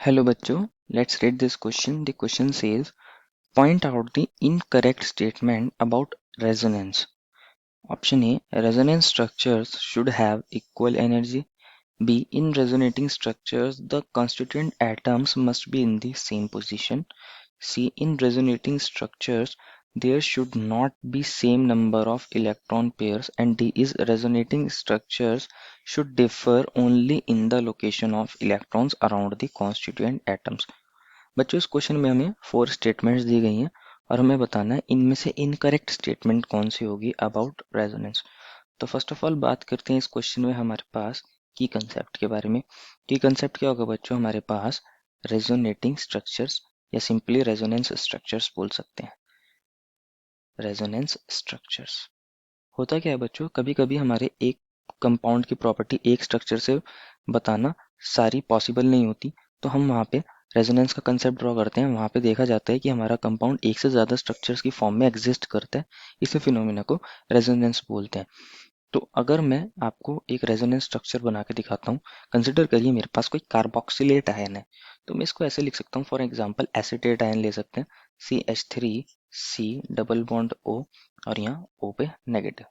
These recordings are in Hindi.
Hello बच्चों, let's read this question. The question says, point out the incorrect statement about resonance. Option A, resonance structures should have equal energy. B, in resonating structures, the constituent atoms must be in the same position. C, in resonating structures, there should not be same number of electron pairs. And D is resonating structures should differ only in the location of electrons around the constituent atoms. बच्चों इस क्वेश्चन में हमें 4 स्टेटमेंट्स दी गई हैं और हमें बताना है इनमें से इनकरेक्ट स्टेटमेंट कौन सी होगी अबाउट रेजोनेंस। तो फर्स्ट ऑफ ऑल बात करते हैं इस क्वेश्चन में हमारे पास की कंसेप्ट के बारे में। की कंसेप्ट क्या होगा बच्चों, हमारे पास रेजोनेटिंग स्ट्रक्चर्स या सिंपली रेजोनेंस स्ट्रक्चर्स बोल सकते हैं। रेजोनेंस स्ट्रक्चर्स होता क्या है बच्चों, कभी कभी हमारे एक कंपाउंड की प्रॉपर्टी एक स्ट्रक्चर से बताना सारी पॉसिबल नहीं होती, तो हम वहाँ पे रेजोनेंस का कंसेप्ट ड्रॉ करते हैं। वहाँ पे देखा जाता है कि हमारा कंपाउंड एक से ज़्यादा स्ट्रक्चर्स की फॉर्म में एग्जिस्ट करता है, इस फिनोमिना को रेजोनेंस बोलते हैं। तो अगर मैं आपको एक रेजोनेंस स्ट्रक्चर बना के दिखाता हूँ, कंसिडर करिए मेरे पास कोई कार्बोक्सिलेट आयन है, तो मैं इसको ऐसे लिख सकता हूँ। फॉर एग्जांपल एसीटेट आयन ले सकते हैं, CH3C डबल बॉन्ड O और यहाँ O पे नेगेटिव।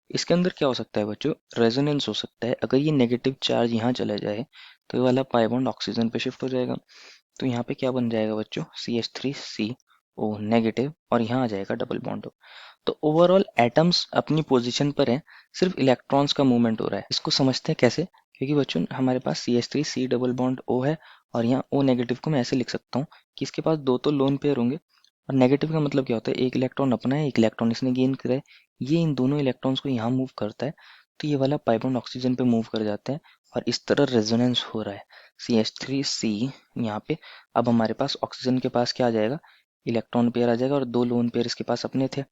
इसके अंदर क्या हो सकता है बच्चों, रेजोनेंस हो सकता है। अगर ये नेगेटिव चार्ज यहाँ चला जाए तो ये वाला पाई बॉन्ड ऑक्सीजन पे शिफ्ट हो जाएगा, तो यहाँ पे क्या बन जाएगा बच्चों, CH3CO नेगेटिव और यहाँ आ जाएगा डबल बॉन्ड O। तो ओवरऑल एटम्स अपनी पोजीशन पर हैं, सिर्फ इलेक्ट्रॉन्स का मूवमेंट हो रहा है। इसको समझते हैं कैसे, क्योंकि बच्चों हमारे पास CH3C डबल बॉन्ड O है और यहाँ O नेगेटिव को मैं ऐसे लिख सकता हूँ कि इसके पास दो तो लोन पेयर होंगे, और नेगेटिव का मतलब क्या होता है, एक इलेक्ट्रॉन अपना है, एक इलेक्ट्रॉन इसने गेन करा है, ये इन दोनों इलेक्ट्रॉन्स को यहाँ मूव करता है, तो ये वाला पाई बॉन्ड ऑक्सीजन पे मूव कर जाता है और इस तरह रेजोनेंस हो रहा है। CH3C यहाँ पे अब हमारे पास ऑक्सीजन के पास क्या आ जाएगा, इलेक्ट्रॉन पेयर आ जाएगा और दो लोन पेयर इसके पास अपने थे,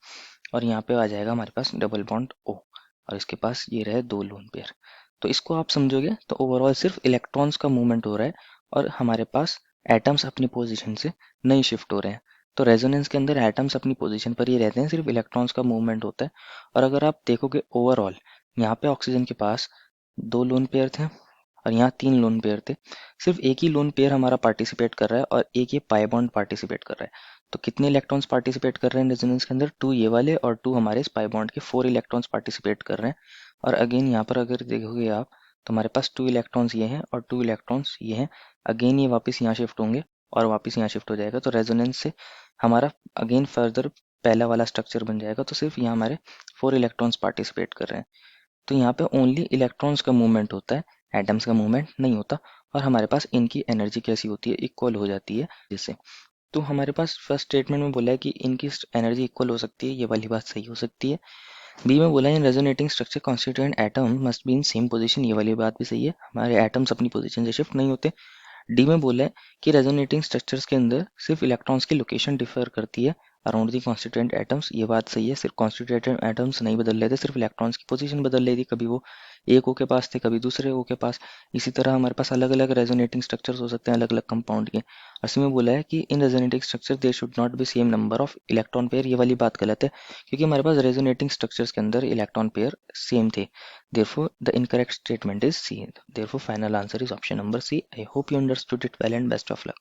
और यहाँ पे आ जाएगा हमारे पास डबल बॉन्ड O और इसके पास ये रहे दो लोन पेयर। तो इसको आप समझोगे तो ओवरऑल सिर्फ इलेक्ट्रॉन्स का मूवमेंट हो रहा है और हमारे पास एटम्स अपनी पोजीशन से नहीं शिफ्ट हो रहे हैं। तो रेजोनेंस के अंदर एटम्स अपनी पोजीशन पर ही रहते हैं, सिर्फ इलेक्ट्रॉन्स का मूवमेंट होता है। और अगर आप देखोगे ओवरऑल, यहाँ पे ऑक्सीजन के पास दो लोन पेयर थे और यहाँ तीन लोन पेयर थे, सिर्फ एक ही लोन पेयर हमारा पार्टिसिपेट कर रहा है और एक ये पाई बॉन्ड पार्टिसिपेट कर रहा है। तो कितने इलेक्ट्रॉन्स पार्टिसिपेट कर रहे हैं रेजोनेंस के अंदर, टू ये वाले और टू हमारे पाई बॉन्ड के, फोर इलेक्ट्रॉन्स पार्टिसिपेट कर रहे हैं। और अगेन यहाँ पर अगर देखोगे आप तो हमारे पास टू इलेक्ट्रॉन्स ये हैं और टू इलेक्ट्रॉन्स ये हैं। अगेन ये वापस यहाँ शिफ्ट होंगे और वापस यहाँ शिफ्ट हो जाएगा, तो रेजोनेंस से हमारा अगेन फर्दर पहला वाला स्ट्रक्चर बन जाएगा। तो सिर्फ यहाँ हमारे फोर इलेक्ट्रॉन्स पार्टिसिपेट कर रहे हैं, तो यहाँ पे ओनली इलेक्ट्रॉन्स का मूवमेंट होता है, एटम्स का मूवमेंट नहीं होता। और हमारे पास इनकी एनर्जी कैसी होती है, इक्वल हो जाती है जिससे। तो हमारे पास फर्स्ट स्टेटमेंट में बोला है कि इनकी एनर्जी इक्वल हो सकती है, ये वाली बात सही हो सकती है। बी में बोला है in resonating structure constituent atom must be in same position, ये वाली बात भी सही है, हमारे एटम्स अपनी पोजीशन से शिफ्ट नहीं होते। डी में बोला है कि रेजोनेटिंग स्ट्रक्चर्स के अंदर सिर्फ इलेक्ट्रॉन्स की लोकेशन डिफर करती है अराउंड दी कॉन्स्टिट्यूएंट एटम्स, ये बात सही है। सिर्फ कॉन्स्टिट्यूएंट एटम्स नहीं बदल रहे थे, सिर्फ इलेक्ट्रॉन्स की पोजीशन बदल रही थी, कभी वो एक ओ के पास थे कभी दूसरे ओ के पास। इसी तरह हमारे पास अलग अलग रेजोनेटिंग स्ट्रक्चर्स हो सकते हैं अलग अलग कंपाउंड के। और इसी में बोला है कि in resonating structure there should not be same number of electron pair, ये वाली बात गलत है, क्योंकि हमारे पास रेजोनेटिंग स्ट्रक्चर्स के अंदर इलेक्ट्रॉन पेयर सेम थे। Therefore, the incorrect statement is C. Therefore, final answer is option number C. I hope you understood it well and best of luck.